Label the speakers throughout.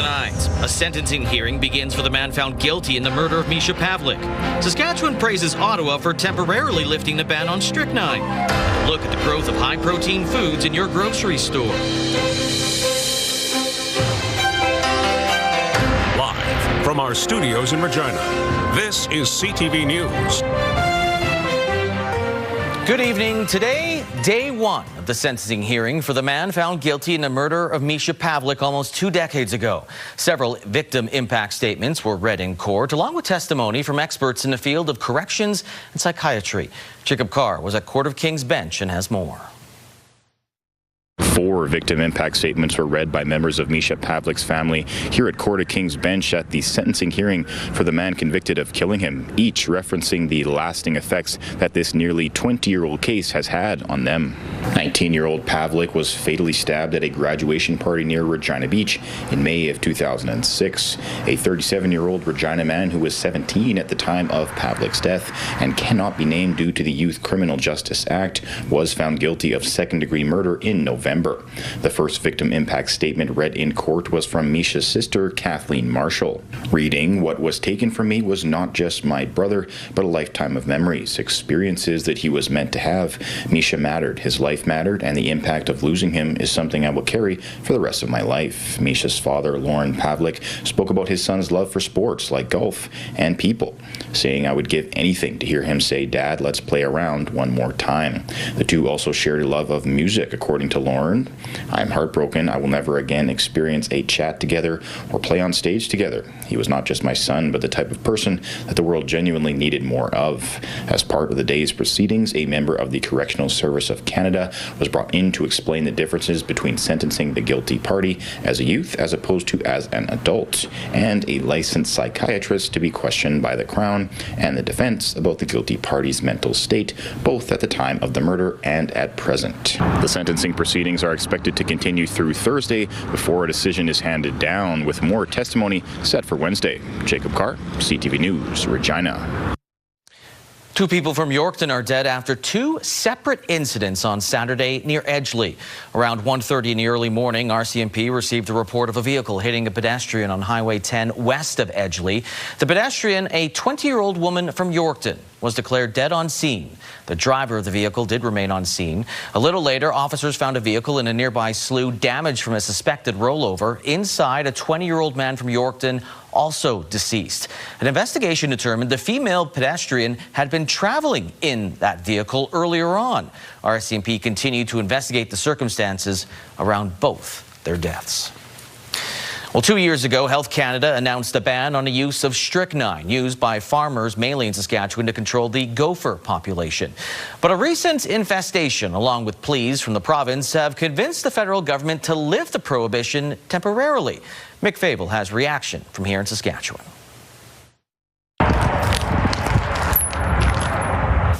Speaker 1: Tonight, a sentencing hearing begins for the man found guilty in the murder of Misha Pavelick. Saskatchewan praises Ottawa for temporarily lifting the ban on strychnine. Look at the growth of high-protein foods in your grocery store.
Speaker 2: Live from our studios in Regina, this is CTV News.
Speaker 1: Good evening. Today, day one of the sentencing hearing for the man found guilty in the murder of Misha Pavelick almost 2 decades ago. Several victim impact statements were read in court, along with testimony from experts in the field of corrections and psychiatry. Jacob Carr was at Court of King's bench and has more.
Speaker 3: 4 victim impact statements were read by members of Misha Pavelick's family here at Court of King's bench at the sentencing hearing for the man convicted of killing him, each referencing the lasting effects that this nearly 20-year-old case has had on them. 19-year-old Pavelick was fatally stabbed at a graduation party near Regina Beach in May of 2006. A 37-year-old Regina man who was 17 at the time of Pavelick's death and cannot be named due to the Youth Criminal Justice Act was found guilty of second-degree murder in November. The first victim impact statement read in court was from Misha's sister, Kathleen Marshall. Reading, "What was taken from me was not just my brother, but a lifetime of memories, experiences that he was meant to have. Misha mattered, his life mattered, and the impact of losing him is something I will carry for the rest of my life." Misha's father, Lauren Pavelick, spoke about his son's love for sports like golf and people, saying, "I would give anything to hear him say, 'Dad, let's play around one more time.'" The two also shared a love of music, according to Lauren. "I'm heartbroken. I will never again experience a chat together or play on stage together. He was not just my son, but the type of person that the world genuinely needed more of." As part of the day's proceedings, a member of the Correctional Service of Canada was brought in to explain the differences between sentencing the guilty party as a youth as opposed to as an adult, and a licensed psychiatrist to be questioned by the Crown and the defense about the guilty party's mental state, both at the time of the murder and at present. The sentencing proceedings are expected to continue through Thursday before a decision is handed down, with more testimony set for Wednesday. Jacob Carr, CTV News, Regina.
Speaker 1: 2 people from Yorkton are dead after 2 separate incidents on Saturday near Edgeley. Around 1:30 in the early morning, RCMP received a report of a vehicle hitting a pedestrian on Highway 10 west of Edgeley. The pedestrian, a 20-year-old woman from Yorkton, was declared dead on scene. The driver of the vehicle did remain on scene. A little later, officers found a vehicle in a nearby slough damaged from a suspected rollover. Inside, a 20-year-old man from Yorkton, also deceased. An investigation determined the female pedestrian had been traveling in that vehicle earlier on. RCMP continued to investigate the circumstances around both their deaths. Well, 2 years ago, Health Canada announced a ban on the use of strychnine used by farmers mainly in Saskatchewan to control the gopher population. But a recent infestation, along with pleas from the province, have convinced the federal government to lift the prohibition temporarily. Mick Fable has reaction from here in Saskatchewan.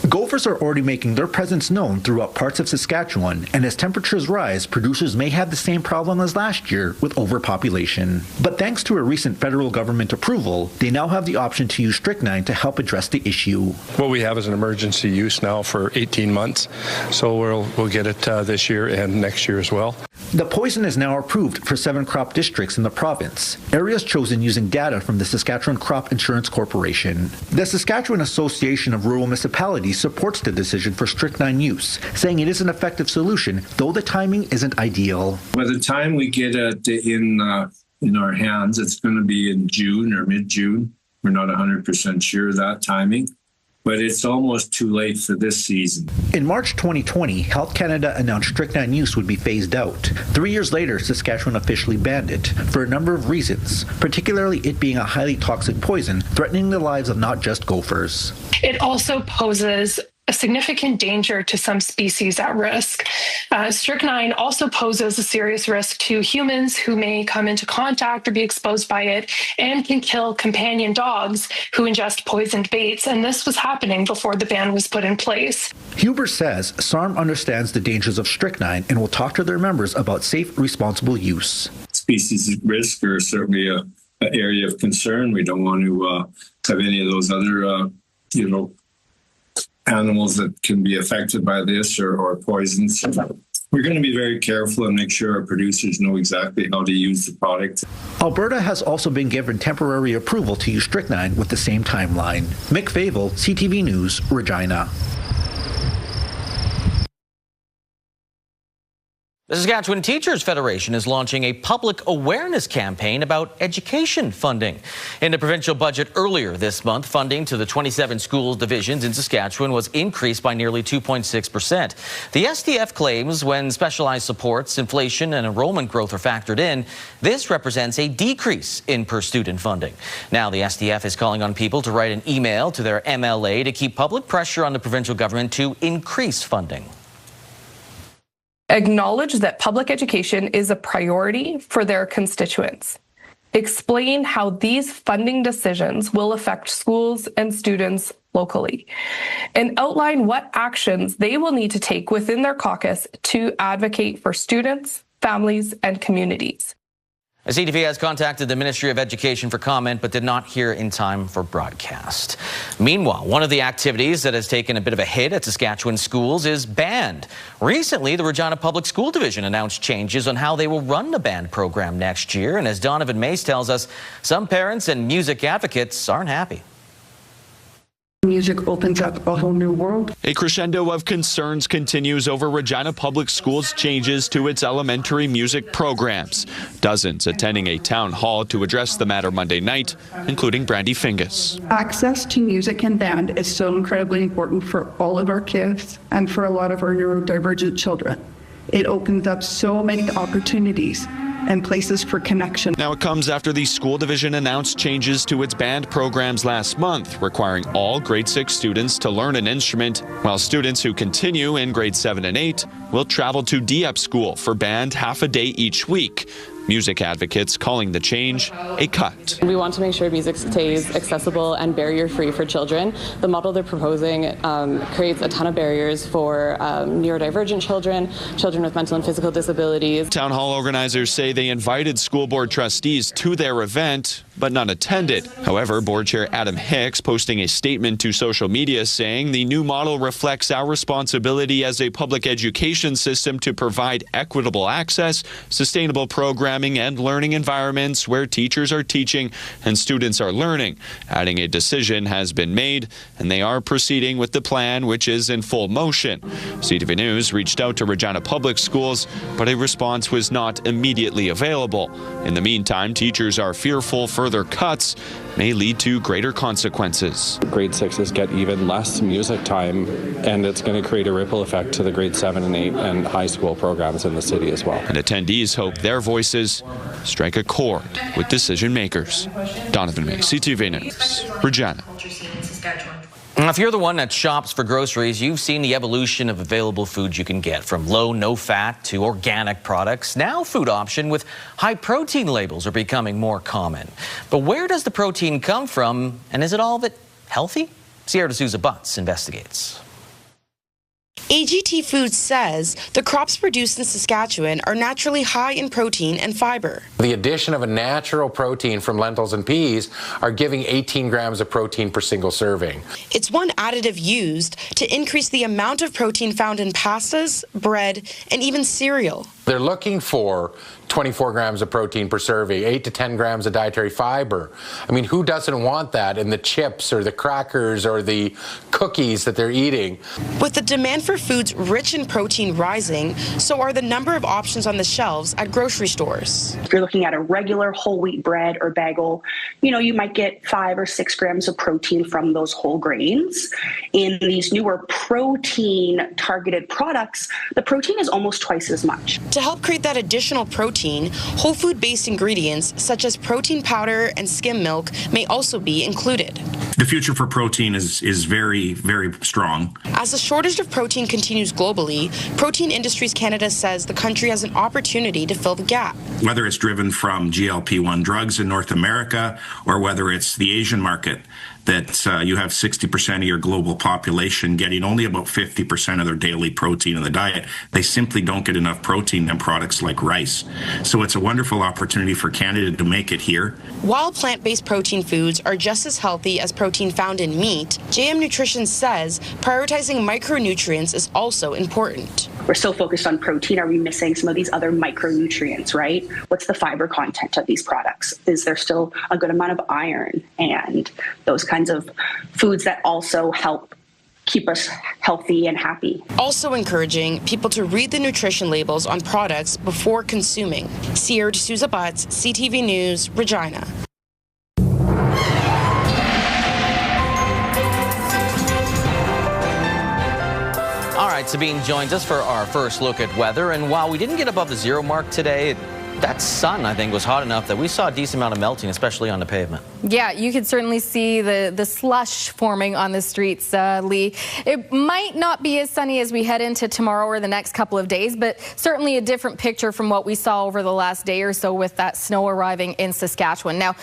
Speaker 4: Gophers are already making their presence known throughout parts of Saskatchewan, and as temperatures rise, producers may have the same problem as last year with overpopulation. But thanks to a recent federal government approval, they now have the option to use strychnine to help address the issue.
Speaker 5: What we have is an emergency use now for 18 months, so we'll get it this year and next year as well.
Speaker 4: The poison is now approved for 7 crop districts in the province, areas chosen using data from the Saskatchewan Crop Insurance Corporation. The Saskatchewan Association of Rural Municipalities supports the decision for strychnine use, saying it is an effective solution, though the timing isn't ideal.
Speaker 6: By the time we get it in our hands, it's going to be in June or mid-June. We're not 100% sure of that timing, but it's almost too late for this season.
Speaker 4: In March 2020, Health Canada announced strychnine use would be phased out. 3 years later, Saskatchewan officially banned it for a number of reasons, particularly it being a highly toxic poison threatening the lives of not just gophers.
Speaker 7: It also poses a significant danger to some species at risk. Strychnine also poses a serious risk to humans who may come into contact or be exposed by it, and can kill companion dogs who ingest poisoned baits, and this was happening before the ban was put in place.
Speaker 4: Huber says SARM understands the dangers of strychnine and will talk to their members about safe, responsible use.
Speaker 6: Species at risk are certainly an area of concern. We don't want to have any of those other, animals that can be affected by this or poisons. We're going to be very careful and make sure our producers know exactly how to use the product.
Speaker 4: Alberta has also been given temporary approval to use strychnine with the same timeline. Mick Favel, CTV News, Regina.
Speaker 1: The Saskatchewan Teachers Federation is launching a public awareness campaign about education funding. In the provincial budget earlier this month, funding to the 27 school divisions in Saskatchewan was increased by nearly 2.6%. The STF claims when specialized supports, inflation and enrollment growth are factored in, this represents a decrease in per-student funding. Now the STF is calling on people to write an email to their MLA to keep public pressure on the provincial government to increase funding.
Speaker 8: Acknowledge that public education is a priority for their constituents. Explain how these funding decisions will affect schools and students locally, and outline what actions they will need to take within their caucus to advocate for students, families, and communities.
Speaker 1: CTV has contacted the Ministry of Education for comment, but did not hear in time for broadcast. Meanwhile, one of the activities that has taken a bit of a hit at Saskatchewan schools is band. Recently, the Regina Public School Division announced changes on how they will run the band program next year. And as Donovan Mace tells us, some parents and music advocates aren't happy.
Speaker 9: Music opens up a whole new world.
Speaker 10: A crescendo of concerns continues over Regina Public Schools' changes to its elementary music programs. Dozens attending a town hall to address the matter Monday night, including Brandy Fingus.
Speaker 9: Access to music and band is so incredibly important for all of our kids and for a lot of our neurodivergent children. It opens up so many opportunities and places for connection.
Speaker 10: Now it comes after the school division announced changes to its band programs last month, requiring all grade 6 students to learn an instrument, while students who continue in grade 7 and 8 will travel to DEP school for band half a day each week. Music advocates calling the change a cut.
Speaker 11: We want to make sure music stays accessible and barrier-free for children. The model they're proposing creates a ton of barriers for neurodivergent children, children with mental and physical disabilities.
Speaker 10: Town hall organizers say they invited school board trustees to their event, but none attended. However, board chair Adam Hicks posting a statement to social media saying the new model reflects our responsibility as a public education system to provide equitable access, sustainable programming, and learning environments where teachers are teaching and students are learning. Adding a decision has been made and they are proceeding with the plan, which is in full motion. CTV News reached out to Regina Public Schools, but a response was not immediately available. In the meantime, teachers are fearful further cuts may lead to greater consequences.
Speaker 12: Grade 6s get even less music time, and it's going to create a ripple effect to the grade 7 and 8 and high school programs in the city as well.
Speaker 10: And attendees hope their voices strike a chord with decision makers. Donovan May, CTV News, Regina.
Speaker 1: If you're the one that shops for groceries, you've seen the evolution of available foods you can get, from low, no-fat to organic products. Now food options with high-protein labels are becoming more common. But where does the protein come from, and is it all of it healthy? Sierra D'Souza Butts investigates.
Speaker 13: AGT Foods says the crops produced in Saskatchewan are naturally high in protein and fiber.
Speaker 14: The addition of a natural protein from lentils and peas are giving 18 grams of protein per single serving.
Speaker 13: It's one additive used to increase the amount of protein found in pastas, bread, and even cereal.
Speaker 14: They're looking for 24 grams of protein per serving, 8 to 10 grams of dietary fiber. I mean, who doesn't want that in the chips or the crackers or the cookies that they're eating?
Speaker 13: With the demand for foods rich in protein rising, so are the number of options on the shelves at grocery stores.
Speaker 15: If you're looking at a regular whole wheat bread or bagel, you might get 5 or 6 grams of protein from those whole grains. In these newer protein targeted products, the protein is almost twice as much.
Speaker 13: To help create that additional protein, whole food-based ingredients such as protein powder and skim milk may also be included.
Speaker 16: The future for protein is very, very strong.
Speaker 13: As the shortage of protein continues globally, Protein Industries Canada says the country has an opportunity to fill the gap.
Speaker 16: Whether it's driven from GLP-1 drugs in North America or whether it's the Asian market that you have 60% of your global population getting only about 50% of their daily protein in the diet. They simply don't get enough protein in products like rice. So it's a wonderful opportunity for Canada to make it here.
Speaker 13: While plant-based protein foods are just as healthy as protein found in meat, JM Nutrition says prioritizing micronutrients is also important.
Speaker 15: We're so focused on protein. Are we missing some of these other micronutrients, right? What's the fiber content of these products? Is there still a good amount of iron and those kinds of foods that also help keep us healthy and happy?
Speaker 13: Also encouraging people to read the nutrition labels on products before consuming. Sierra D'Souza Butts, CTV News, Regina.
Speaker 1: All right, Sabine joins us for our first look at weather. And while we didn't get above the 0 mark today, that sun, I think, was hot enough that we saw a decent amount of melting, especially on the pavement.
Speaker 17: Yeah, you could certainly see the slush forming on the streets, Lee. It might not be as sunny as we head into tomorrow or the next couple of days, but certainly a different picture from what we saw over the last day or so with that snow arriving in Saskatchewan. Now,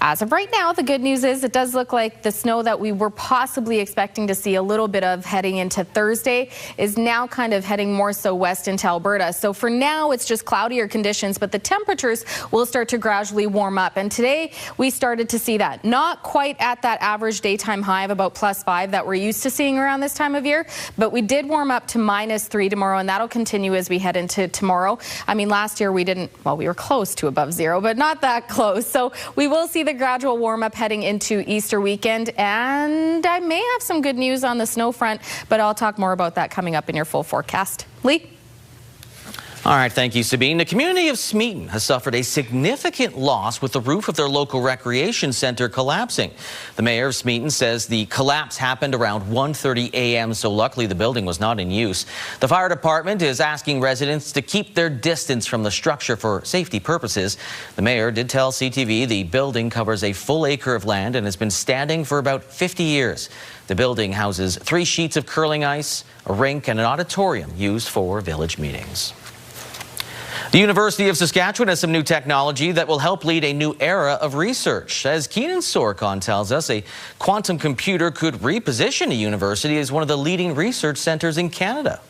Speaker 17: as of right now, the good news is it does look like the snow that we were possibly expecting to see a little bit of heading into Thursday is now kind of heading more so west into Alberta. So for now, it's just cloudier conditions, but the temperatures will start to gradually warm up. And today, we started to see that. Not quite at that average daytime high of about +5 that we're used to seeing around this time of year, but we did warm up to -3 tomorrow, and that'll continue as we head into tomorrow. I mean, last year we didn't, well, we were close to above 0, but not that close. So we will see the gradual warm up heading into Easter weekend, and I may have some good news on the snow front, but I'll talk more about that coming up in your full forecast. Lee?
Speaker 1: All right, thank you, Sabine. The community of Smeaton has suffered a significant loss with the roof of their local recreation center collapsing. The mayor of Smeaton says the collapse happened around 1:30 a.m., so luckily the building was not in use. The fire department is asking residents to keep their distance from the structure for safety purposes. The mayor did tell CTV the building covers a full acre of land and has been standing for about 50 years. The building houses 3 sheets of curling ice, a rink, and an auditorium used for village meetings. The University of Saskatchewan has some new technology that will help lead a new era of research. As Keenan Sorokon tells us, a quantum computer could reposition a university as one of the leading research centers in Canada.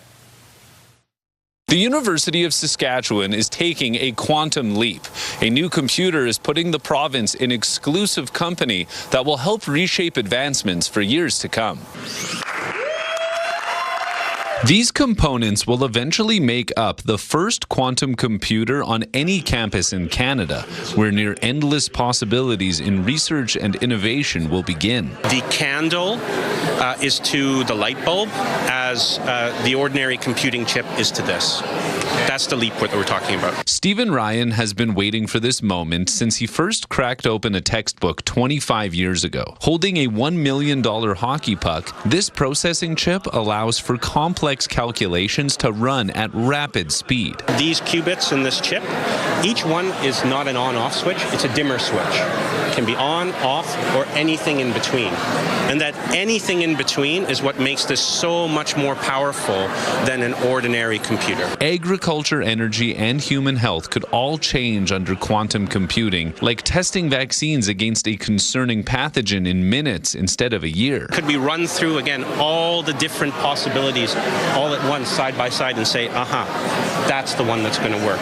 Speaker 18: The University of Saskatchewan is taking a quantum leap. A new computer is putting the province in exclusive company that will help reshape advancements for years to come. These components will eventually make up the first quantum computer on any campus in Canada, where near endless possibilities in research and innovation will begin.
Speaker 19: The candle is to the light bulb as the ordinary computing chip is to this. That's the leap that we're talking about.
Speaker 18: Stephen Ryan has been waiting for this moment since he first cracked open a textbook 25 years ago. Holding a $1 million hockey puck, this processing chip allows for complex calculations to run at rapid speed.
Speaker 19: These qubits in this chip, each one is not an on-off switch, it's a dimmer switch. It can be on, off, or anything in between. And that anything in between is what makes this so much more powerful than an ordinary computer.
Speaker 18: Agriculture, energy, and human health could all change under quantum computing, like testing vaccines against a concerning pathogen in minutes instead of a year.
Speaker 19: Could we run through, again, all the different possibilities all at once, side by side, and say, that's the one that's going to work.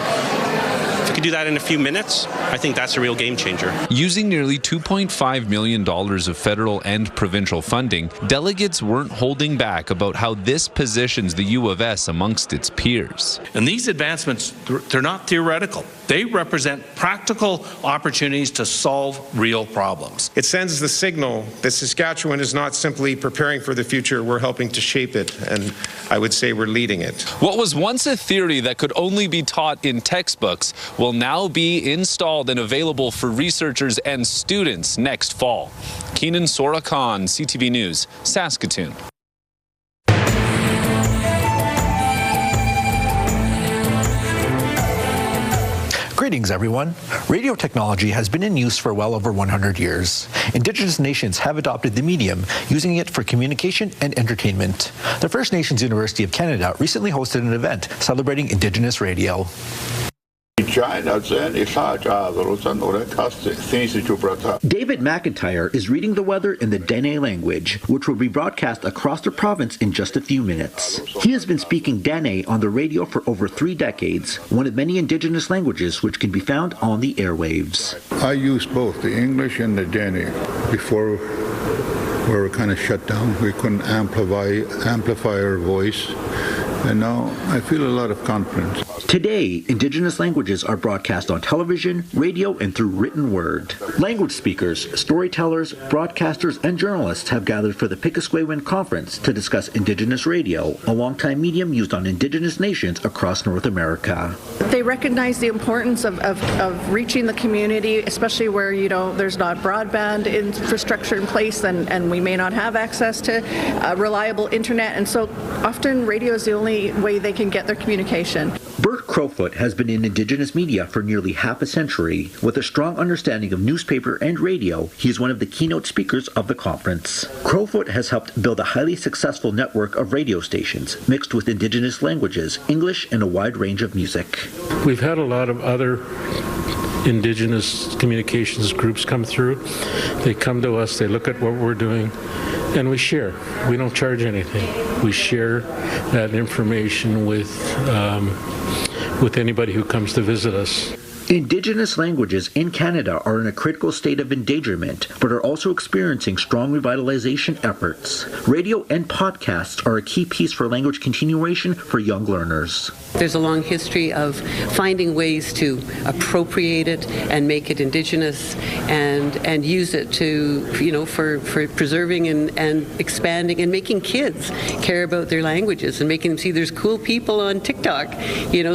Speaker 19: If we could do that in a few minutes, I think that's a real game changer.
Speaker 18: Using nearly $2.5 million of federal and provincial funding, delegates weren't holding back about how this positions the U of S amongst its peers.
Speaker 20: And these advancements, they're not theoretical. They represent practical opportunities to solve real problems.
Speaker 21: It sends the signal that Saskatchewan is not simply preparing for the future, we're helping to shape it, and I would say we're leading it.
Speaker 18: What was once a theory that could only be taught in textbooks will now be installed and available for researchers and students next fall. Keenan Sorokon, CTV News, Saskatoon.
Speaker 4: Greetings, everyone. Radio technology has been in use for well over 100 years. Indigenous nations have adopted the medium, using it for communication and entertainment. The First Nations University of Canada recently hosted an event celebrating Indigenous radio. David McIntyre is reading the weather in the Dene language, which will be broadcast across the province in just a few minutes. He has been speaking Dene on the radio for over 3 decades, one of many indigenous languages which can be found on the airwaves.
Speaker 2: I used both the English and the Dene before we were kind of shut down. We couldn't amplify our voice. And now I feel a lot of confidence.
Speaker 4: Today, Indigenous languages are broadcast on television, radio, and through written word. Language speakers, storytellers, broadcasters, and journalists have gathered for the Picasquewin Conference to discuss Indigenous radio, a longtime medium used on Indigenous nations across North America.
Speaker 22: They recognize the importance of reaching the community, especially where, there's not broadband infrastructure in place and we may not have access to reliable internet. And so often radio is the only way they can get their communication.
Speaker 4: Bert Crowfoot has been in Indigenous media for nearly half a century. With a strong understanding of newspaper and radio, he is one of the keynote speakers of the conference. Crowfoot has helped build a highly successful network of radio stations mixed with Indigenous languages, English, and a wide range of music.
Speaker 23: We've had a lot of other Indigenous communications groups come through. They come to us, they look at what we're doing, and we share. We don't charge anything. We share that information with anybody who comes to visit us.
Speaker 4: Indigenous languages in Canada are in a critical state of endangerment, but are also experiencing strong revitalization efforts. Radio and podcasts are a key piece for language continuation for young learners.
Speaker 24: There's a long history of finding ways to appropriate it and make it Indigenous and use it to, for preserving and expanding and making kids care about their languages and making them see there's cool people on TikTok,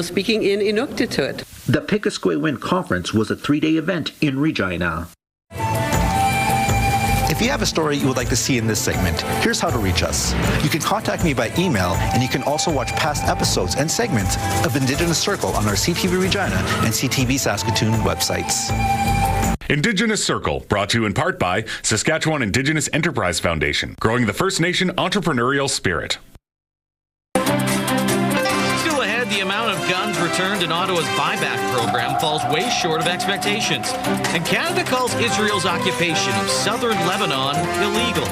Speaker 24: speaking in Inuktitut.
Speaker 4: The Picasquewin Conference was a 3-day event in Regina.
Speaker 25: If you have a story you would like to see in this segment, here's how to reach us. You can contact me by email, and you can also watch past episodes and segments of Indigenous Circle on our CTV Regina and CTV Saskatoon websites.
Speaker 26: Indigenous Circle, brought to you in part by Saskatchewan Indigenous Enterprise Foundation, growing the First Nation entrepreneurial spirit.
Speaker 1: The amount of guns returned in Ottawa's buyback program falls way short of expectations. And Canada calls Israel's occupation of southern Lebanon illegal.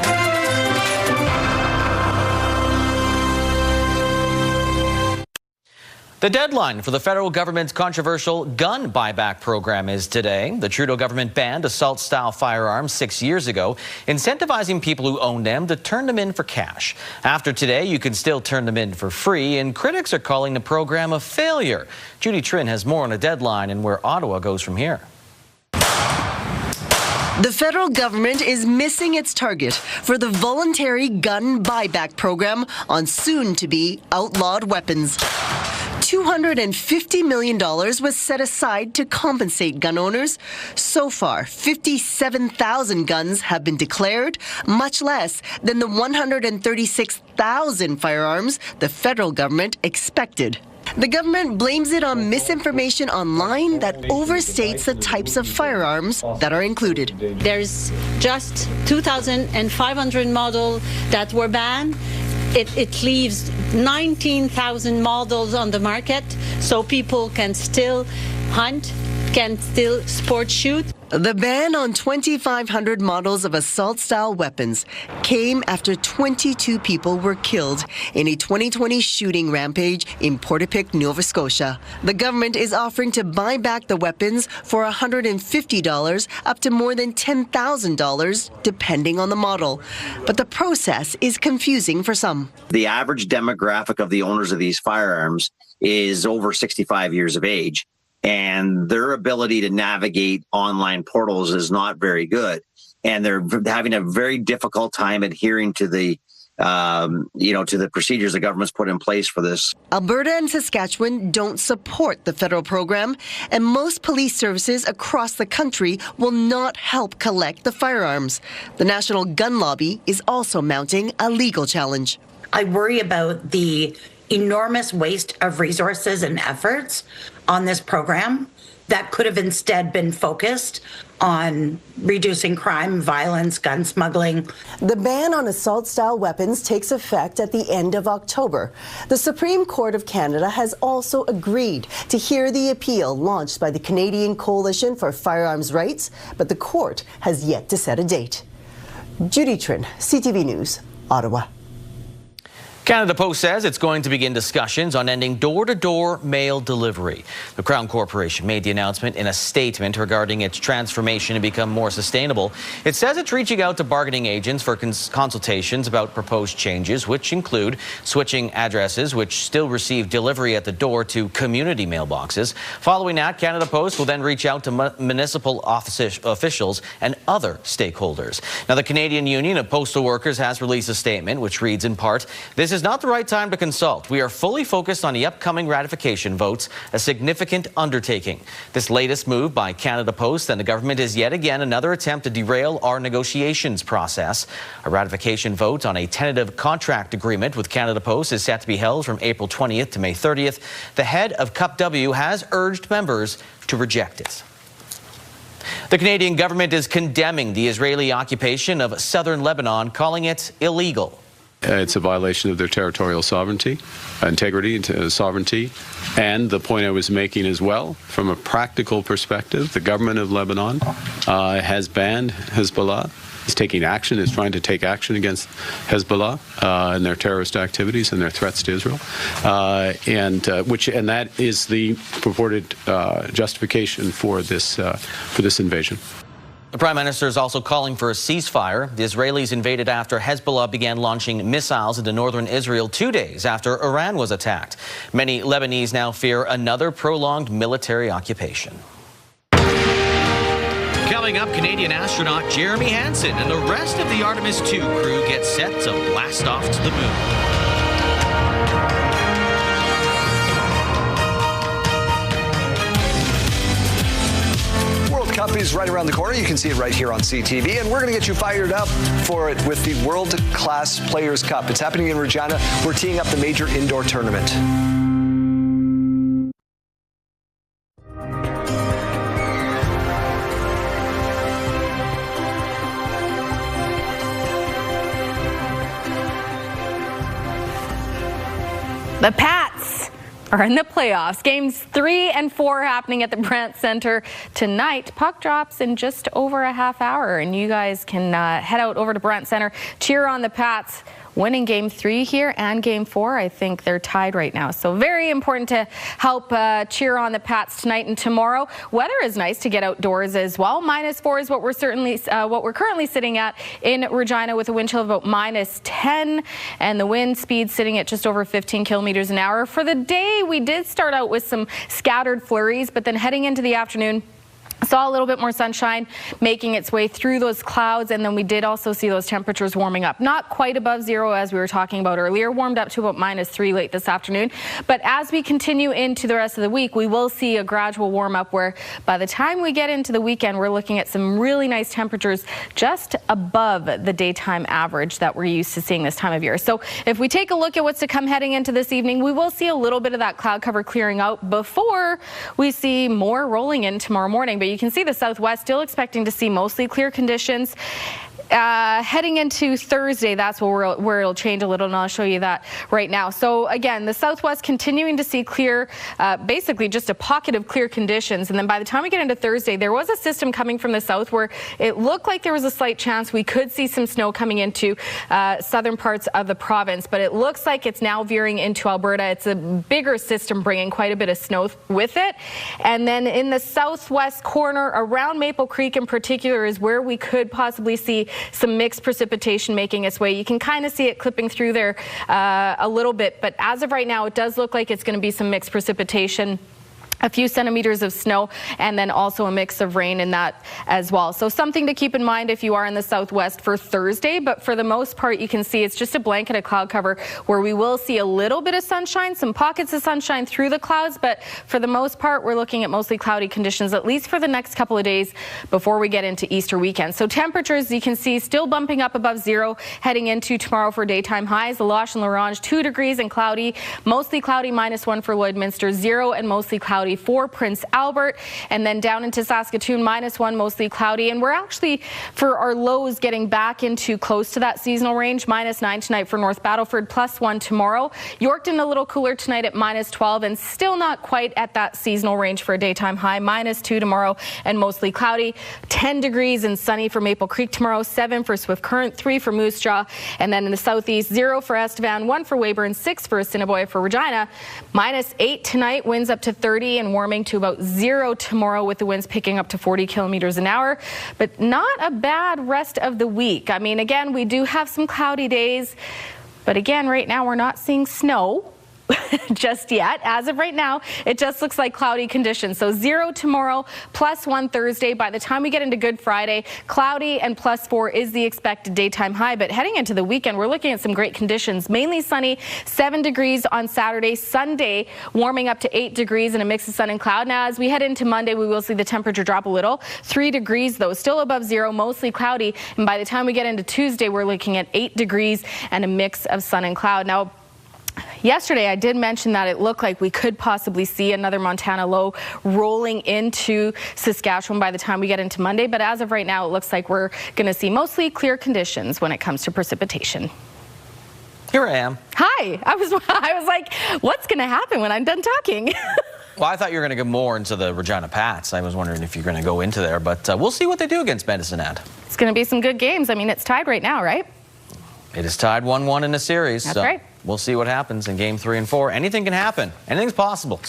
Speaker 1: The deadline for the federal government's controversial gun buyback program is today. The Trudeau government banned assault-style firearms 6 years ago, incentivizing people who own them to turn them in for cash. After today, you can still turn them in for free, and critics are calling the program a failure. Judy Trin has more on the deadline and where Ottawa goes from here.
Speaker 27: The federal government is missing its target for the voluntary gun buyback program on soon-to-be outlawed weapons. $250 million was set aside to compensate gun owners. So far, 57,000 guns have been declared, much less than the 136,000 firearms the federal government expected. The government blames it on misinformation online that overstates the types of firearms that are included.
Speaker 28: There's just 2,500 models that were banned. It leaves 19,000 models on the market, so people can still hunt, can still sport shoot.
Speaker 27: The ban on 2,500 models of assault-style weapons came after 22 people were killed in a 2020 shooting rampage in Portapique, Nova Scotia. The government is offering to buy back the weapons for $150 up to more than $10,000, depending on the model. But the process is confusing for some.
Speaker 29: The average demographic of the owners of these firearms is over 65 years of age, and their ability to navigate online portals is not very good. And they're having a very difficult time adhering to the to the procedures the government's put in place for this.
Speaker 27: Alberta and Saskatchewan don't support the federal program, and most police services across the country will not help collect the firearms. The National Gun Lobby is also mounting a legal challenge.
Speaker 30: I worry about the
Speaker 3: enormous waste of resources and efforts on this program that could have instead been focused on reducing crime, violence, gun smuggling.
Speaker 27: The ban on assault-style weapons takes effect at the end of October. The Supreme Court of Canada has also agreed to hear the appeal launched by the Canadian Coalition for Firearms Rights, but the court has yet to set a date. Judy Trin, CTV News, Ottawa.
Speaker 1: Canada Post says it's going to begin discussions on ending door-to-door mail delivery. The Crown Corporation made the announcement in a statement regarding its transformation to become more sustainable. It says it's reaching out to bargaining agents for consultations about proposed changes, which include switching addresses which still receive delivery at the door to community mailboxes. Following that, Canada Post will then reach out to municipal officials and other stakeholders. Now, the Canadian Union of Postal Workers has released a statement which reads in part, "This is not the right time to consult. We are fully focused on the upcoming ratification votes, a significant undertaking. This latest move by Canada Post and the government is yet again another attempt to derail our negotiations process. A ratification vote on a tentative contract agreement with Canada Post is set to be held from April 20th to May 30th. The head of CUPW has urged members to reject it." The Canadian government is condemning the Israeli occupation of southern Lebanon, calling it illegal.
Speaker 5: It's a violation of their territorial sovereignty, integrity, sovereignty. And the point I was making as well, from a practical perspective, the government of Lebanon has banned Hezbollah. Is taking action, is trying to take action against Hezbollah and their terrorist activities and their threats to Israel, and that is the purported justification for this invasion.
Speaker 1: The Prime Minister is also calling for a ceasefire. The Israelis invaded after Hezbollah began launching missiles into northern Israel 2 days after Iran was attacked. Many Lebanese now fear another prolonged military occupation. Coming up, Canadian astronaut Jeremy Hansen and the rest of the Artemis 2 crew get set to blast off to the moon.
Speaker 6: Cup is right around the corner. You can see it right here on CTV, and we're going to get you fired up for it with the World Class Players Cup. It's happening in Regina. We're teeing up the major indoor tournament.
Speaker 17: The Pats are in the playoffs. Games 3 and 4 happening at the Brandt Centre tonight. Puck drops in just over a half hour, and you guys can head out over to Brandt Centre, cheer on the Pats. Winning Game 3 here and Game 4, I think they're tied right now. So very important to help cheer on the Pats tonight and tomorrow. Weather is nice to get outdoors as well. -4 is what we're currently sitting at in Regina, with a wind chill of about -10, and the wind speed sitting at just over 15 kilometers an hour. For the day, we did start out with some scattered flurries, but then heading into the afternoon, saw a little bit more sunshine making its way through those clouds, and then we did also see those temperatures warming up. Not quite above zero as we were talking about earlier, warmed up to about -3 late this afternoon. But as we continue into the rest of the week, we will see a gradual warm up where by the time we get into the weekend, we're looking at some really nice temperatures just above the daytime average that we're used to seeing this time of year. So if we take a look at what's to come heading into this evening, we will see a little bit of that cloud cover clearing out before we see more rolling in tomorrow morning. But you can see the southwest still expecting to see mostly clear conditions. Heading into Thursday, that's where it'll change a little, and I'll show you that right now. So again, the southwest continuing to see clear, basically just a pocket of clear conditions. And then by the time we get into Thursday, there was a system coming from the south where it looked like there was a slight chance we could see some snow coming into southern parts of the province. But it looks like it's now veering into Alberta. It's a bigger system bringing quite a bit of snow with it. And then in the southwest corner around Maple Creek in particular is where we could possibly see some mixed precipitation making its way. You can kind of see it clipping through there a little bit, but as of right now, it does look like it's going to be some mixed precipitation a few centimeters of snow, and then also a mix of rain in that as well. So something to keep in mind if you are in the southwest for Thursday, but for the most part you can see it's just a blanket of cloud cover where we will see a little bit of sunshine, some pockets of sunshine through the clouds, but for the most part we're looking at mostly cloudy conditions, at least for the next couple of days before we get into Easter weekend. So temperatures, you can see, still bumping up above zero heading into tomorrow for daytime highs. La Loche and La Ronge, 2 degrees and cloudy, mostly cloudy, -1 for Lloydminster, 0 and mostly cloudy for Prince Albert, and then down into Saskatoon, -1, mostly cloudy, and we're actually, for our lows, getting back into close to that seasonal range. -9 tonight for North Battleford, +1 tomorrow. Yorkton a little cooler tonight at -12, and still not quite at that seasonal range for a daytime high. -2 tomorrow and mostly cloudy. 10 degrees and sunny for Maple Creek tomorrow, 7 for Swift Current, 3 for Moose Jaw, and then in the southeast, 0 for Estevan, 1 for Weyburn, 6 for Assiniboia. For Regina, -8 tonight, winds up to 30 and warming to about 0 tomorrow, with the winds picking up to 40 kilometers an hour. But not a bad rest of the week. I mean, again, we do have some cloudy days, but again, right now we're not seeing snow just yet. As of right now, it just looks like cloudy conditions. So 0 tomorrow, +1 Thursday. By the time we get into Good Friday, cloudy and +4 is the expected daytime high. But heading into the weekend, we're looking at some great conditions. Mainly sunny, 7 degrees on Saturday. Sunday, warming up to 8 degrees and a mix of sun and cloud. Now, as we head into Monday, we will see the temperature drop a little. 3 degrees, though, still above 0, mostly cloudy. And by the time we get into Tuesday, we're looking at 8 degrees and a mix of sun and cloud. Now, yesterday, I did mention that it looked like we could possibly see another Montana low rolling into Saskatchewan by the time we get into Monday. But as of right now, it looks like we're going to see mostly clear conditions when it comes to precipitation.
Speaker 1: Here I am.
Speaker 17: Hi. I was like, what's going to happen when I'm done talking?
Speaker 1: Well, I thought you were going to go more into the Regina Pats. I was wondering if you're going to go into there, but we'll see what they do against Medicine Hat.
Speaker 17: It's going to be some good games. I mean, it's tied right now, right?
Speaker 1: It is tied 1-1 in the series.
Speaker 17: That's
Speaker 1: so
Speaker 17: right.
Speaker 1: We'll see what happens in game 3 and 4. Anything can happen. Anything's possible.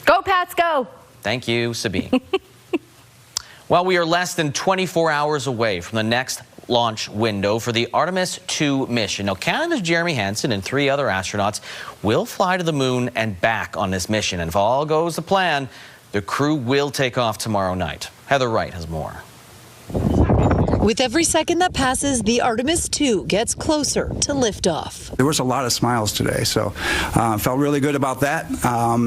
Speaker 17: Go, Pats, go.
Speaker 1: Thank you, Sabine. Well, we are less than 24 hours away from the next launch window for the Artemis 2 mission. Now, Canada's Jeremy Hansen and 3 other astronauts will fly to the moon and back on this mission. And if all goes to plan, the crew will take off tomorrow night. Heather Wright has more.
Speaker 7: With every second that passes, the Artemis 2 gets closer to liftoff.
Speaker 8: There was a lot of smiles today, so felt really good about that.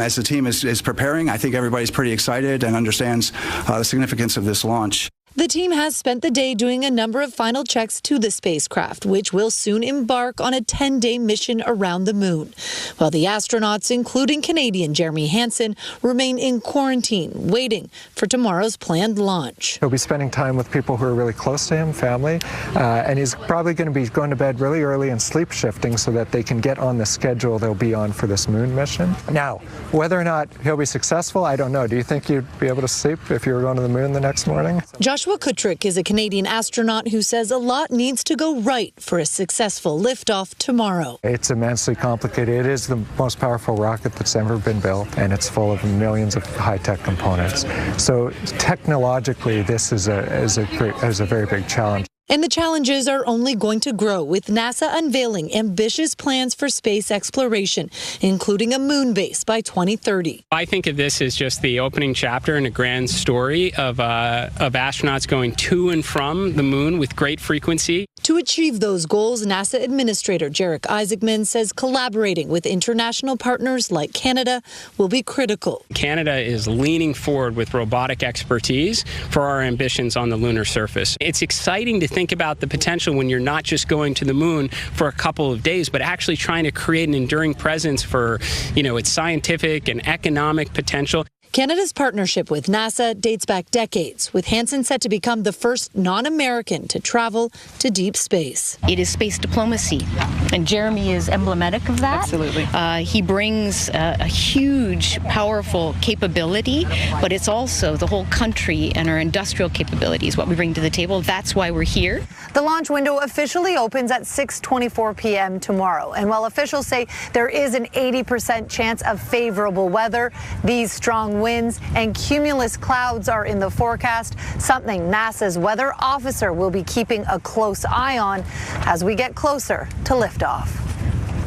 Speaker 8: As the team is preparing, I think everybody's pretty excited and understands the significance of this launch.
Speaker 7: The team has spent the day doing a number of final checks to the spacecraft, which will soon embark on a 10-day mission around the moon, while the astronauts, including Canadian Jeremy Hansen, remain in quarantine, waiting for tomorrow's planned launch.
Speaker 9: He'll be spending time with people who are really close to him, family, and he's probably going to be going to bed really early and sleep shifting so that they can get on the schedule they'll be on for this moon mission. Now, whether or not he'll be successful, I don't know. Do you think you'd be able to sleep if you were going to the moon the next morning?
Speaker 7: Joshua Kutrick is a Canadian astronaut who says a lot needs to go right for a successful liftoff tomorrow.
Speaker 9: It's immensely complicated. It is the most powerful rocket that's ever been built, and it's full of millions of high-tech components. So technologically, this is a very big challenge.
Speaker 7: And the challenges are only going to grow, with NASA unveiling ambitious plans for space exploration, including a moon base by 2030.
Speaker 10: I think of this as just the opening chapter in a grand story of astronauts going to and from the moon with great frequency.
Speaker 7: To achieve those goals, NASA Administrator Jarek Isaacman says collaborating with international partners like Canada will be critical.
Speaker 10: Canada is leaning forward with robotic expertise for our ambitions on the lunar surface. It's exciting to think about the potential when you're not just going to the moon for a couple of days, but actually trying to create an enduring presence for, its scientific and economic potential.
Speaker 7: Canada's partnership with NASA dates back decades, with Hansen set to become the first non-American to travel to deep space.
Speaker 11: It is space diplomacy, and Jeremy is emblematic of that.
Speaker 7: Absolutely.
Speaker 11: He brings a huge, powerful capability, but it's also the whole country and our industrial capabilities, what we bring to the table. That's why we're here.
Speaker 12: The launch window officially opens at 6:24 p.m. tomorrow, and while officials say there is an 80% chance of favorable weather, these strong winds and cumulus clouds are in the forecast, something NASA's weather officer will be keeping a close eye on as we get closer to liftoff.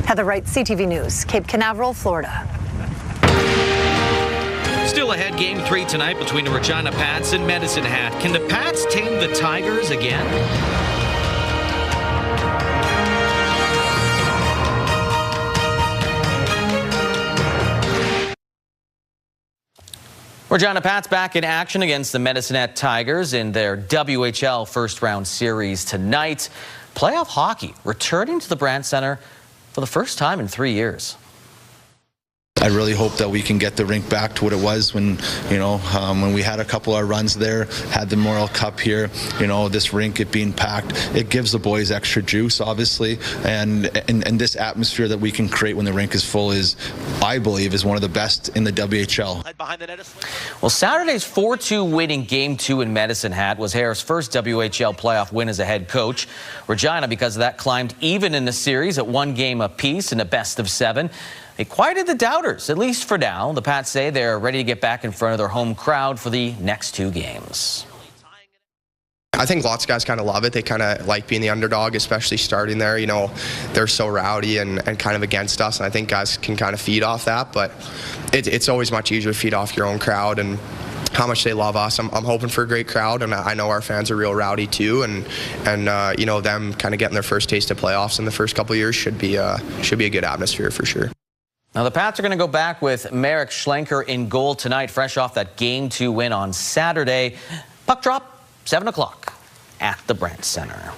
Speaker 12: Heather Wright, CTV News, Cape Canaveral, Florida.
Speaker 1: Still ahead, Game 3 tonight between the Regina Pats and Medicine Hat. Can the Pats tame the Tigers again? Regina Pats back in action against the Medicine Hat Tigers in their WHL first-round series tonight. Playoff hockey returning to the Brandt Center for the first time in 3 years.
Speaker 2: I really hope that we can get the rink back to what it was when, when we had a couple of runs there, had the Memorial Cup here. This rink, it being packed, it gives the boys extra juice, obviously, and this atmosphere that we can create when the rink is full is, I believe, is one of the best in the WHL.
Speaker 1: Well, Saturday's 4-2 win in Game 2 in Medicine Hat was Harris' first WHL playoff win as a head coach. Regina, because of that, climbed even in the series at 1 game apiece in a best-of-7. They quieted the doubters, at least for now. The Pats say they're ready to get back in front of their home crowd for the next 2 games.
Speaker 13: I think lots of guys kind of love it. They kind of like being the underdog, especially starting there. They're so rowdy and kind of against us, and I think guys can kind of feed off that. But it's always much easier to feed off your own crowd and how much they love us. I'm hoping for a great crowd, and I know our fans are real rowdy too. And them kind of getting their first taste of playoffs in the first couple of years should be a good atmosphere for sure.
Speaker 1: Now, the Pats are going to go back with Marek Schlenker in goal tonight, fresh off that Game 2 win on Saturday. Puck drop, 7 o'clock at the Brandt Center.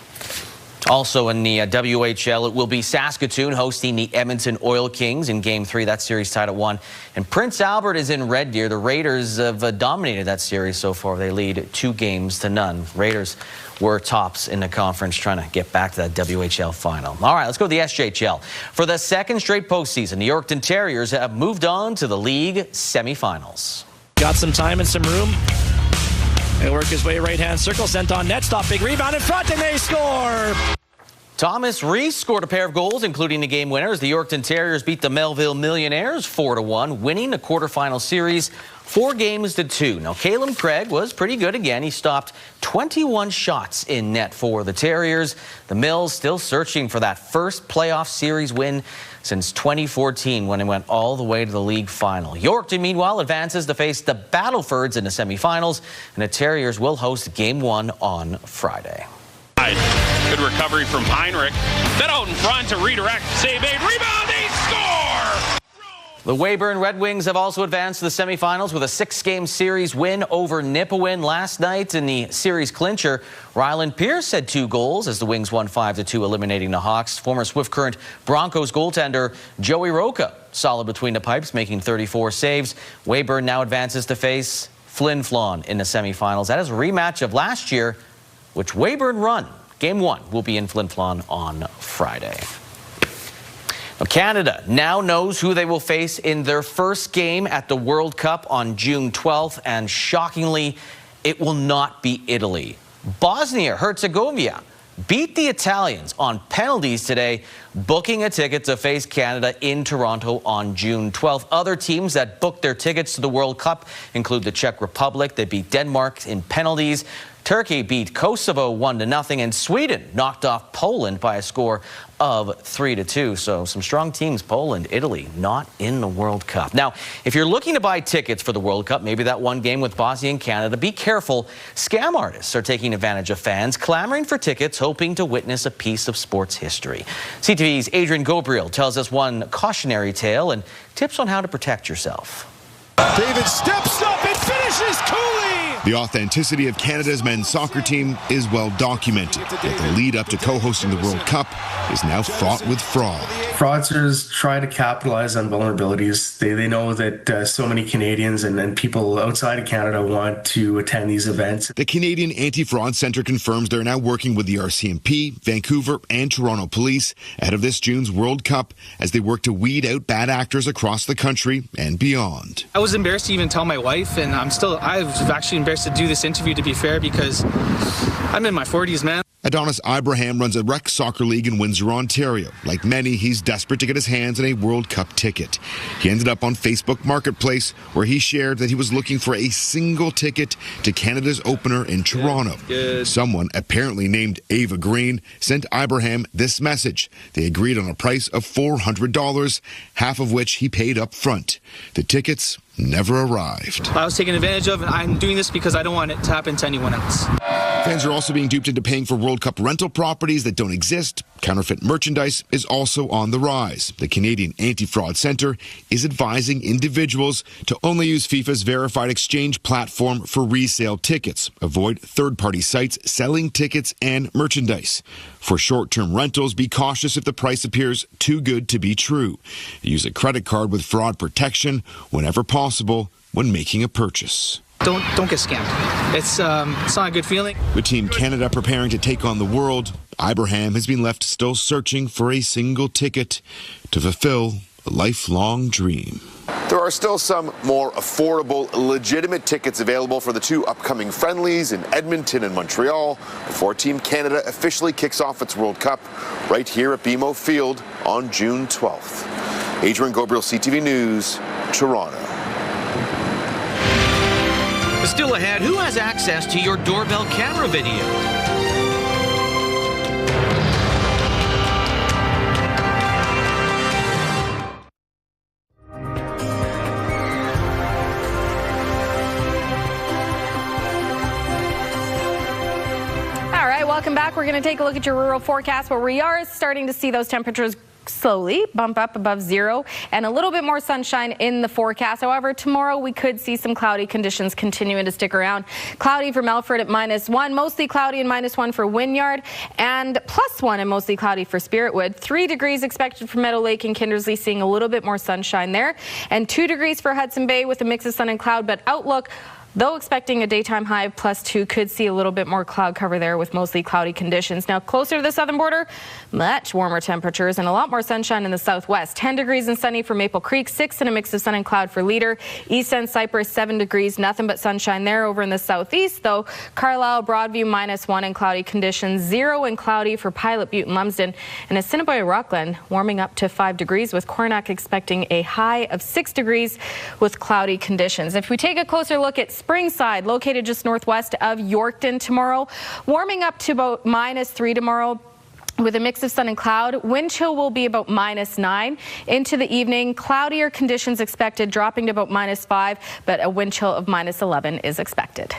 Speaker 1: Also in the WHL, it will be Saskatoon hosting the Edmonton Oil Kings in Game 3. That series tied at 1. And Prince Albert is in Red Deer. The Raiders have dominated that series so far. They lead 2-0. Raiders were tops in the conference, trying to get back to that WHL final. All right, let's go to the SJHL. For the second straight postseason, the Yorkton Terriers have moved on to the league semifinals.
Speaker 14: Got some time and some room. He'll work his way right-hand circle, sent on net, stop, big rebound in front, and they score!
Speaker 1: Thomas Reese scored a pair of goals, including the game winners. The Yorkton Terriers beat the Melville Millionaires 4-1, winning the quarterfinal series 4-2. Now, Caleb Craig was pretty good again. He stopped 21 shots in net for the Terriers. The Mills still searching for that first playoff series win since 2014, when it went all the way to the league final. Yorkton, meanwhile, advances to face the Battlefords in the semifinals, and the Terriers will host Game 1 on Friday.
Speaker 15: Good recovery from Heinrich. Then out in front to redirect. Save made. Rebound. They score!
Speaker 1: The Weyburn Red Wings have also advanced to the semifinals with a 6-game series win over Nipawin last night. In the series clincher, Ryland Pierce had 2 goals as the Wings won 5-2, eliminating the Hawks. Former Swift Current Broncos goaltender Joey Roca solid between the pipes, making 34 saves. Weyburn now advances to face Flin Flon in the semifinals. That is a rematch of last year, which Weyburn won. Game 1 will be in Flin Flon on Friday. Now, Canada now knows who they will face in their first game at the World Cup on June 12th, and shockingly, it will not be Italy. Bosnia-Herzegovina beat the Italians on penalties today, booking a ticket to face Canada in Toronto on June 12th. Other teams that booked their tickets to the World Cup include the Czech Republic. They beat Denmark in penalties. Turkey beat Kosovo 1-0, and Sweden knocked off Poland by a score of 3-2. So some strong teams, Poland, Italy, not in the World Cup. Now, if you're looking to buy tickets for the World Cup, maybe that one game with Bosnia and Canada, be careful. Scam artists are taking advantage of fans clamoring for tickets, hoping to witness a piece of sports history. CTV's Adrian Gobriel tells us one cautionary tale and tips on how to protect yourself.
Speaker 16: David steps up and finishes Cooley.
Speaker 18: The authenticity of Canada's men's soccer team is well documented, yet the lead up to co-hosting the World Cup is now fraught with fraud.
Speaker 19: Fraudsters try to capitalize on vulnerabilities. They know that so many Canadians and people outside of Canada want to attend these events.
Speaker 18: The Canadian Anti-Fraud Centre confirms they're now working with the RCMP, Vancouver and Toronto police ahead of this June's World Cup as they work to weed out bad actors across the country and beyond.
Speaker 20: I was embarrassed to even tell my wife, and I was actually embarrassed to do this interview, to be fair, because I'm in my 40s, man.
Speaker 18: Adonis Ibrahim runs a rec soccer league in Windsor, Ontario. Like many, he's desperate to get his hands on a World Cup ticket. He ended up on Facebook Marketplace, where he shared that he was looking for a single ticket to Canada's opener in Toronto.
Speaker 20: Good.
Speaker 18: Someone, apparently named Ava Green, sent Ibrahim this message. They agreed on a price of $400, half of which he paid up front. The tickets never arrived.
Speaker 20: I was taken advantage of, and I'm doing this because I don't want it to happen to anyone else.
Speaker 18: Fans are also being duped into paying for World Cup rental properties that don't exist. Counterfeit merchandise is also on the rise. The Canadian Anti-Fraud Centre is advising individuals to only use FIFA's verified exchange platform for resale tickets. Avoid third-party sites selling tickets and merchandise. For short-term rentals, be cautious if the price appears too good to be true. Use a credit card with fraud protection whenever possible when making a purchase.
Speaker 20: Don't get scammed. It's not a good feeling.
Speaker 18: With Team Canada preparing to take on the world, Ibrahim has been left still searching for a single ticket to fulfill a lifelong dream.
Speaker 4: There are still some more affordable, legitimate tickets available for the two upcoming friendlies in Edmonton and Montreal before Team Canada officially kicks off its World Cup right here at BMO Field on June 12th. Adrian Gabriel, CTV News, Toronto.
Speaker 1: Still ahead, who has access to your doorbell camera video?
Speaker 17: All right, welcome back. We're going to take a look at your rural forecast where we are starting to see those temperatures slowly bump up above zero and a little bit more sunshine in the forecast. However, tomorrow we could see some cloudy conditions continuing to stick around. Cloudy for Melfort at -1, mostly cloudy and -1 for Wynyard, and +1 and mostly cloudy for Spiritwood. 3 degrees expected for Meadow Lake and Kindersley, seeing a little bit more sunshine there, and 2 degrees for Hudson Bay with a mix of sun and cloud, but outlook, though expecting a daytime high of +2, could see a little bit more cloud cover there with mostly cloudy conditions. Now closer to the southern border, much warmer temperatures and a lot more sunshine in the southwest. 10 degrees and sunny for Maple Creek, 6 and a mix of sun and cloud for Leader. East End Cypress, 7 degrees, nothing but sunshine there. Over in the southeast, though, Carlisle, Broadview, -1 and cloudy conditions, 0 and cloudy for Pilot Butte and Lumsden. And Assiniboia Rockland warming up to 5 degrees with Coronach expecting a high of 6 degrees with cloudy conditions. If we take a closer look at Springside, located just northwest of Yorkton tomorrow, warming up to about -3 tomorrow with a mix of sun and cloud. Wind chill will be about -9. Into the evening, cloudier conditions expected, dropping to about -5, but a wind chill of -11 is expected.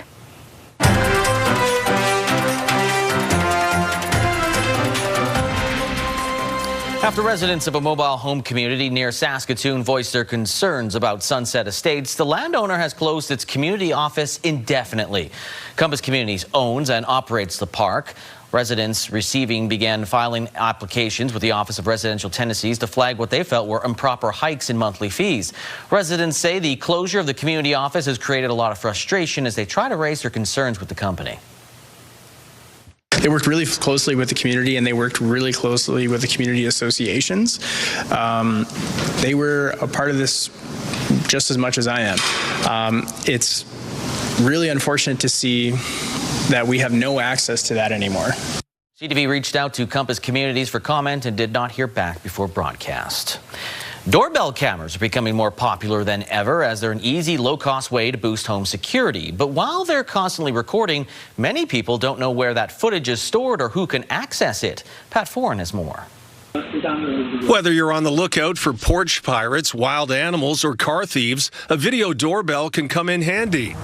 Speaker 1: After residents of a mobile home community near Saskatoon voiced their concerns about Sunset Estates, the landowner has closed its community office indefinitely. Compass Communities owns and operates the park. Residents began filing applications with the Office of Residential Tenancies to flag what they felt were improper hikes in monthly fees. Residents say the closure of the community office has created a lot of frustration as they try to raise their concerns with the company.
Speaker 21: They worked really closely with the community, and they worked really closely with the community associations. They were a part of this just as much as I am. It's really unfortunate to see that we have no access to that anymore.
Speaker 1: CTV reached out to Compass Communities for comment and did not hear back before broadcast. Doorbell cameras are becoming more popular than ever as they're an easy, low-cost way to boost home security. But while they're constantly recording, many people don't know where that footage is stored or who can access it. Pat Foran has more.
Speaker 22: Whether you're on the lookout for porch pirates, wild animals, or car thieves, a video doorbell can come in handy.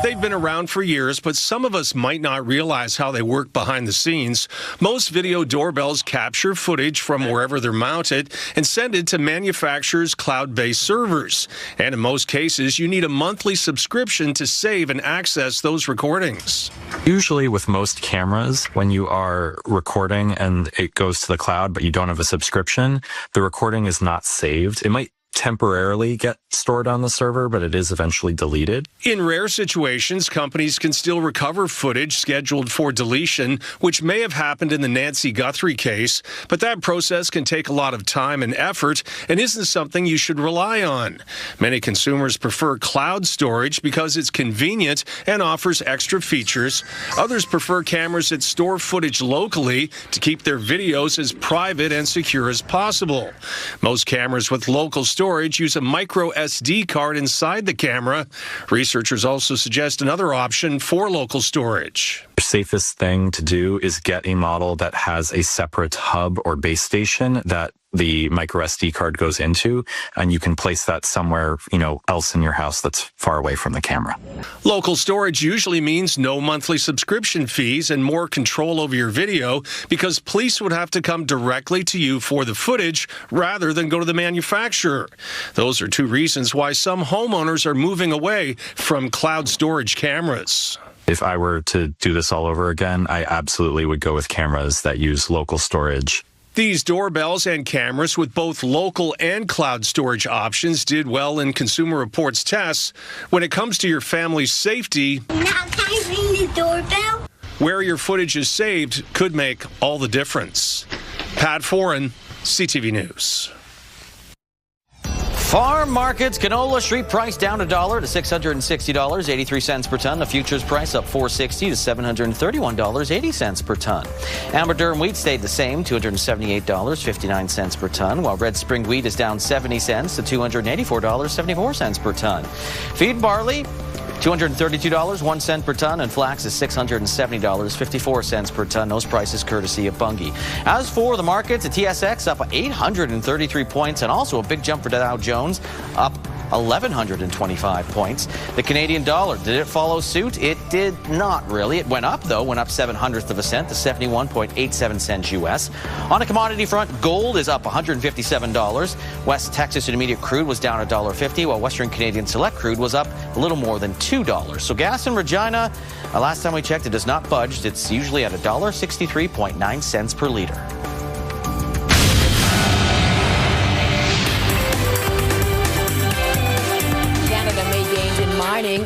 Speaker 22: They've been around for years, but some of us might not realize how they work behind the scenes. Most video doorbells capture footage from wherever they're mounted and send it to manufacturers' cloud-based servers. And in most cases, you need a monthly subscription to save and access those recordings.
Speaker 23: Usually with most cameras, when you are recording and it goes to the cloud, but you don't have a subscription, the recording is not saved. It might temporarily get stored on the server, but it is eventually deleted.
Speaker 22: In rare situations, companies can still recover footage scheduled for deletion, which may have happened in the Nancy Guthrie case, but that process can take a lot of time and effort and isn't something you should rely on. Many consumers prefer cloud storage because it's convenient and offers extra features. Others prefer cameras that store footage locally to keep their videos as private and secure as possible. Most cameras with local storage use a micro SD card inside the camera. Researchers also suggest another option for local storage.
Speaker 23: The safest thing to do is get a model that has a separate hub or base station that the micro SD card goes into, and you can place that somewhere, else in your house that's far away from the camera.
Speaker 22: Local storage usually means no monthly subscription fees and more control over your video, because police would have to come directly to you for the footage rather than go to the manufacturer. Those are two reasons why some homeowners are moving away from cloud storage cameras.
Speaker 23: If I were to do this all over again, I absolutely would go with cameras that use local storage.
Speaker 22: These doorbells and cameras with both local and cloud storage options did well in Consumer Reports tests. When it comes to your family's safety,
Speaker 3: now can I ring the doorbell?
Speaker 22: Where your footage is saved could make all the difference. Pat Foran, CTV News.
Speaker 1: Farm markets, canola street price down $1 to $660, 83 cents per ton. The futures price up $4.60 to $731, 80 cents per ton. Amber durum wheat stayed the same, $278, 59 cents per ton, while red spring wheat is down 70 cents to $284, 74 cents per ton. Feed barley, $232, 1 cent per ton, and flax is $670, 54 cents per ton. Those prices courtesy of Bunge. As for the markets, the TSX up 833 points, and also a big jump for the Dow Jones, up 1,125 points. The Canadian dollar, did it follow suit? It did not really. It went up, though, went up 0.07 of a cent to 71.87 cents U.S. On the commodity front, gold is up $157. West Texas Intermediate crude was down $1.50, while Western Canadian Select crude was up a little more than $2. So gas in Regina, last time we checked, it has not budged. It's usually at $1.63.9 cents per liter.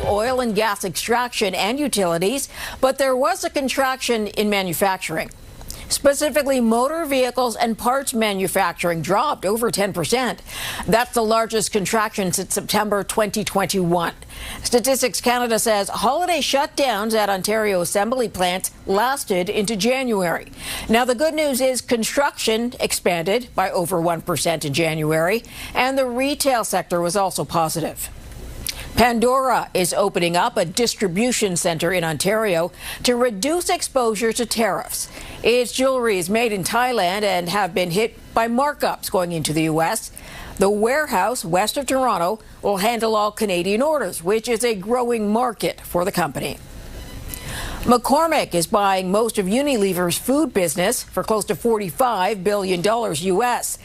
Speaker 5: Oil and gas extraction and utilities, but there was a contraction in manufacturing. Specifically, motor vehicles and parts manufacturing dropped over 10%. That's the largest contraction since September 2021. Statistics Canada says holiday shutdowns at Ontario assembly plants lasted into January. Now, the good news is construction expanded by over 1% in January, and the retail sector was also positive. Pandora is opening up a distribution center in Ontario to reduce exposure to tariffs. Its jewelry is made in Thailand and have been hit by markups going into the U.S. The warehouse west of Toronto will handle all Canadian orders, which is a growing market for the company. McCormick is buying most of Unilever's food business for close to $45 billion U.S.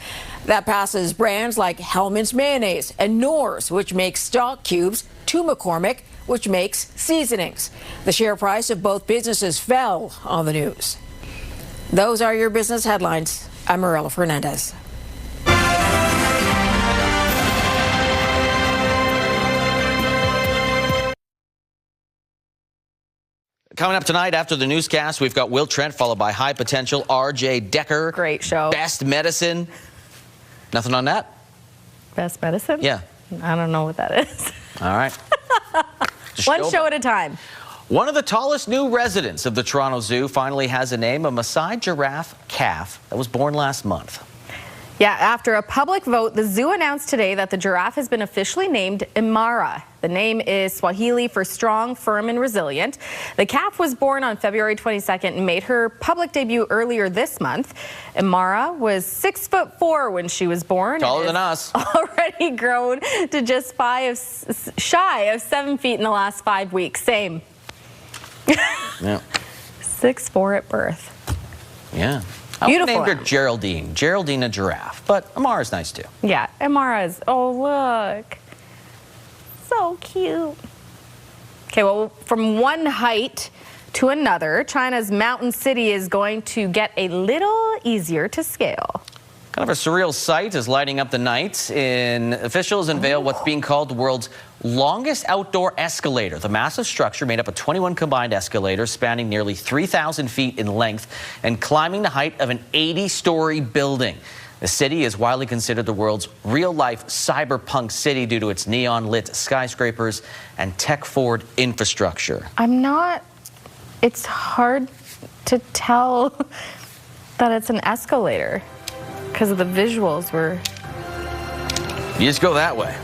Speaker 5: That passes brands like Hellmann's Mayonnaise and Knorr's, which makes stock cubes, to McCormick, which makes seasonings. The share price of both businesses fell on the news. Those are your business headlines. I'm Marilla Fernandez.
Speaker 1: Coming up tonight after the newscast, we've got Will Trent, followed by High Potential, RJ Decker.
Speaker 6: Great show.
Speaker 1: Best Medicine. Nothing on that?
Speaker 6: Best Medicine?
Speaker 1: Yeah.
Speaker 6: I don't know what that is.
Speaker 1: All right.
Speaker 6: One show at a time.
Speaker 1: One of the tallest new residents of the Toronto Zoo finally has a name, a Maasai giraffe calf that was born last month.
Speaker 6: Yeah, after a public vote, the zoo announced today that the giraffe has been officially named Imara. The name is Swahili for strong, firm, and resilient. The calf was born on February 22nd and made her public debut earlier this month. Imara was 6'4" when she was born.
Speaker 1: Taller than us.
Speaker 6: Already grown to just shy of 7 feet in the last 5 weeks. Same.
Speaker 1: Yeah.
Speaker 6: 6'4" at birth.
Speaker 1: Yeah.
Speaker 6: Beautiful.
Speaker 1: I named her Geraldine. Geraldine a giraffe, but Amara's nice too.
Speaker 6: Yeah, Imara's. Oh, look. So cute. Okay, well, from one height to another, China's mountain city is going to get a little easier to scale.
Speaker 1: Kind of a surreal sight is lighting up the night. Officials unveil what's being called the world's longest outdoor escalator. The massive structure made up of 21 combined escalators spanning nearly 3,000 feet in length and climbing the height of an 80-story building. The city is widely considered the world's real-life cyberpunk city due to its neon-lit skyscrapers and tech-forward infrastructure.
Speaker 6: It's hard to tell that it's an escalator because of the visuals were...
Speaker 1: You just go that way.